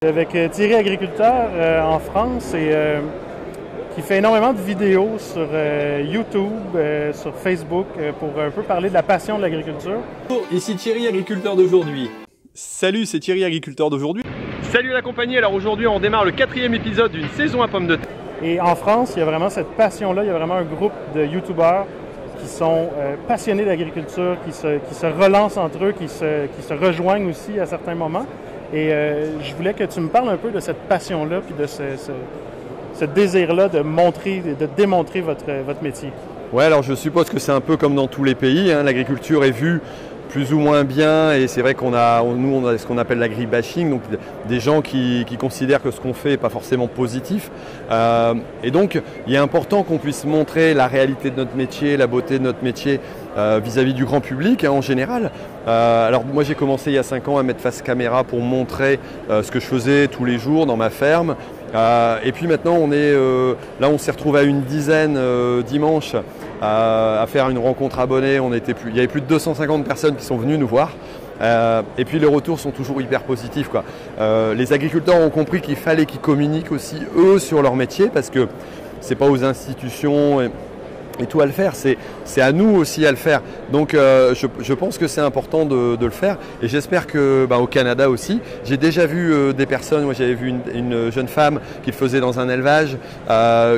Avec Thierry Agriculteur en France et qui fait énormément de vidéos sur YouTube, sur Facebook pour un peu parler de la passion de l'agriculture. Ici Thierry Agriculteur d'aujourd'hui. Salut, c'est Thierry Agriculteur d'aujourd'hui. Salut la compagnie, alors aujourd'hui on démarre le 4e épisode d'une saison à pommes de terre. Et en France, il y a vraiment cette passion-là, il y a vraiment un groupe de YouTubeurs qui sont passionnés d'agriculture, qui se relancent entre eux, qui se rejoignent aussi à certains moments. Et je voulais que tu me parles un peu de cette passion-là, puis de ce désir-là de montrer, de démontrer votre métier. Ouais, alors je suppose que c'est un peu comme dans tous les pays, hein. L'agriculture est vue plus ou moins bien et c'est vrai qu'on a ce qu'on appelle l'agribashing, donc des gens qui considèrent que ce qu'on fait n'est pas forcément positif. Et donc il est important qu'on puisse montrer la réalité de notre métier, la beauté de notre métier vis-à-vis du grand public hein, en général. Alors moi j'ai commencé il y a 5 ans à mettre face caméra pour montrer ce que je faisais tous les jours dans ma ferme. Et puis maintenant là on s'est retrouvé à une dizaine dimanche à faire une rencontre abonnée. Il y avait plus de 250 personnes qui sont venues nous voir. Et puis les retours sont toujours hyper positifs, quoi. Les agriculteurs ont compris qu'il fallait qu'ils communiquent aussi eux sur leur métier parce que c'est pas aux institutions et tout à le faire, c'est à nous aussi à le faire. Donc je pense que c'est important de le faire et j'espère que au Canada aussi. J'ai déjà vu des personnes, moi j'avais vu une jeune femme qui le faisait dans un élevage,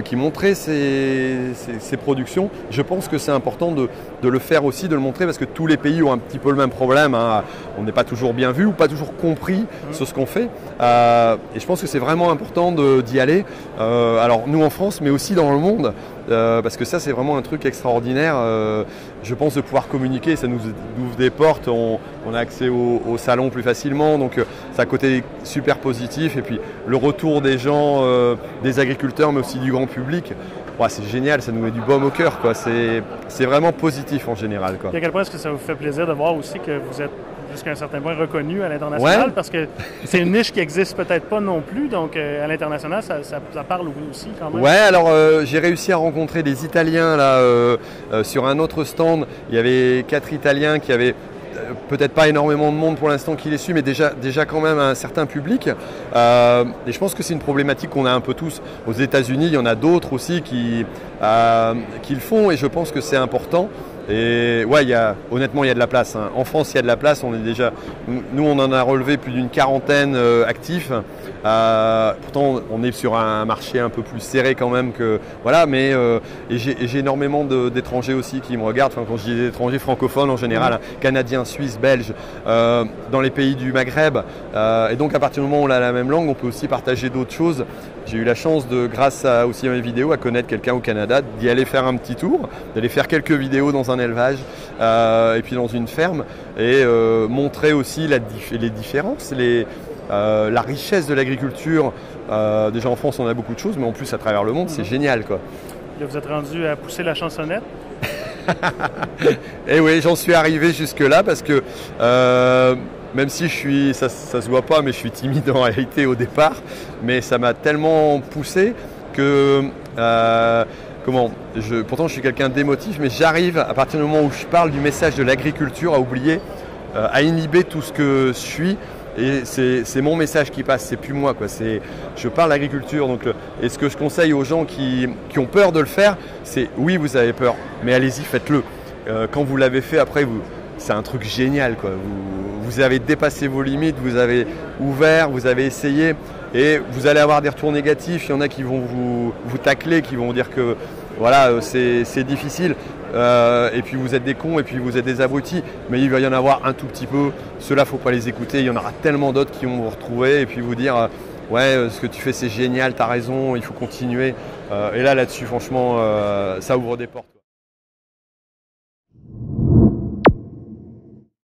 qui montrait ses productions. Je pense que c'est important de le faire aussi, de le montrer parce que tous les pays ont un petit peu le même problème, hein. On n'est pas toujours bien vu ou pas toujours compris sur ce qu'on fait. Et je pense que c'est vraiment important d'y aller. Alors nous en France mais aussi dans le monde. Parce que ça c'est vraiment un truc extraordinaire, je pense de pouvoir communiquer, ça nous ouvre des portes, on a accès au salon plus facilement, donc c'est un côté super positif et puis le retour des gens, des agriculteurs mais aussi du grand public, c'est génial, ça nous met du baume au cœur, quoi. C'est vraiment positif en général, quoi. Et à quel point est-ce que ça vous fait plaisir de voir aussi que vous êtes jusqu'à un certain point reconnu à l'international, ouais. Parce que c'est une niche qui n'existe peut-être pas non plus, donc à l'international, ça parle aussi quand même. Ouais, alors j'ai réussi à rencontrer des Italiens là sur un autre stand. Il y avait 4 Italiens qui avaient peut-être pas énormément de monde pour l'instant qui les suit, mais déjà quand même un certain public. Et je pense que c'est une problématique qu'on a un peu tous. Aux États-Unis, il y en a d'autres aussi qui le font et je pense que c'est important. Et ouais, honnêtement, il y a de la place, hein. En France, il y a de la place. Nous, on en a relevé plus d'une 40aine actifs. Pourtant, on est sur un marché un peu plus serré quand même que voilà. Mais et j'ai énormément d'étrangers aussi qui me regardent. Enfin, quand je dis des étrangers francophones en général, hein, canadiens, suisses, belges, dans les pays du Maghreb. Et donc, à partir du moment où on a la même langue, on peut aussi partager d'autres choses. J'ai eu la chance grâce aussi à mes vidéos, à connaître quelqu'un au Canada, d'y aller faire un petit tour, d'aller faire quelques vidéos dans un élevage et puis dans une ferme et montrer aussi les différences, la richesse de l'agriculture. Déjà en France on a beaucoup de choses mais en plus à travers le monde c'est génial, quoi. Là, vous êtes rendu à pousser la chansonnette. Et oui, j'en suis arrivé jusque là parce que même si ça se voit pas, mais je suis timide en réalité au départ, mais ça m'a tellement poussé que pourtant je suis quelqu'un d'émotif, mais j'arrive à partir du moment où je parle du message de l'agriculture à oublier, à inhiber tout ce que je suis. Et c'est mon message qui passe, c'est plus moi, quoi. Je parle d'agriculture, donc et ce que je conseille aux gens qui ont peur de le faire, c'est oui, vous avez peur, mais allez-y, faites-le. Quand vous l'avez fait, après, c'est un truc génial, quoi. Vous avez dépassé vos limites, vous avez ouvert, vous avez essayé, et vous allez avoir des retours négatifs. Il y en a qui vont vous tacler, qui vont vous dire que voilà, c'est difficile. Et puis vous êtes des cons et puis vous êtes des abrutis, mais il va y en avoir un tout petit peu. Ceux-là, faut pas les écouter. Il y en aura tellement d'autres qui vont vous retrouver et puis vous dire ouais, ce que tu fais c'est génial, t'as raison, il faut continuer. Et là-dessus, franchement, ça ouvre des portes.